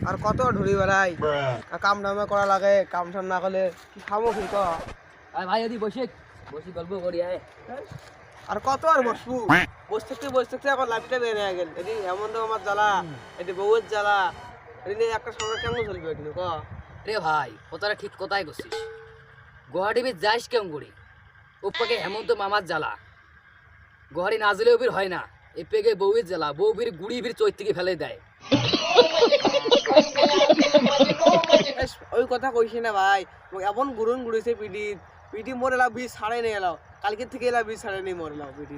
আর কত ঢুরি বেড়াই কাম টামে করা লাগে কাম টাম না করলে কি খাবো কি ক আরে ভাই যদি বসে গল্প করি আয় আর কত আর বসবো বসে থাকতে এখন লাইফটা বের হয়ে গেল এদি এমন তো আমার জ্বালা এদি বউয়ের জ্বালা এদি একটা সংসার কেমন চলবে এদিন ক রে ভাই কথাটা ঠিক কথাই বলছিস গুয়াহাটি বি যাইস কেমন করি ওপাকে হেমন্ত মামার জ্বালা গুয়াহাটি না জেলেও বীর হয় না এপেকে বউয়ের জ্বালা বউ বীর গুড়ি বীর চৈত থেকে ফেলে দেয় ওই কথা কইছি না ভাই এমন গুরুন গুড়িছে পিটি মোর এলা বীজ ছাড়ে নিয়ে এলাও কালকে থেকে এলা বীজ ছাড়ে নিয়ে মোর এলাও পিটি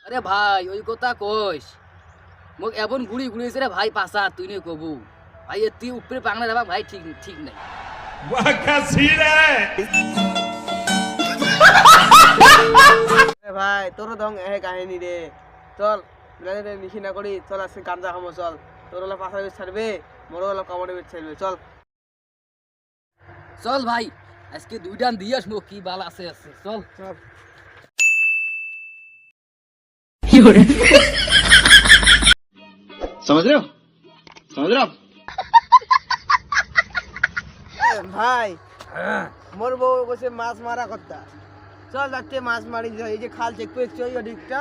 আরে ভাই ওই কথা কইস মোক এমন গুড়ি গুড়িছে রে ভাই পাসা তুই নে কবু ভাই তুই উপরে পাংনা যাবা ভাই ঠিক ঠিক নাই ভাই তোর দং এ কাহিনী রে চল নিশি না করি চল আজকে গাঞ্জা খামো চল তোর হলো পাশা বেশ ছাড়বে মোর হলো কামড়ে বেশ ছাড়বে চল চল ভাই আজকে দুইটান দিয়ে আসবো কি বাল আছে আছে চল চল समझ रहे हो समझ रहे हो ভাই মোর বউ কইছে মাছ মারা কথা চল যাচ্ছে মাছ মারি যাই এই যে খাল চেক পেয়েছি ওই দিকটা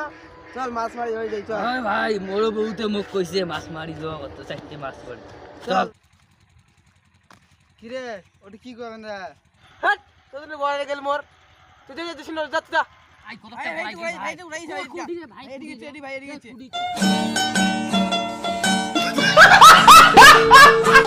চল মাছ মারি হয়ে যাই চল ওই ভাই মোর বউতে মোক কইছে মাছ মারি যাওয়া কত চারটে মাছ পড়ে চল কিরে ওটা কি করবেন রে হট তোদের বড় গেল মোর তুই যে দিছিস না যা যা আই কথা ভাই এদিকে ভাই এদিকে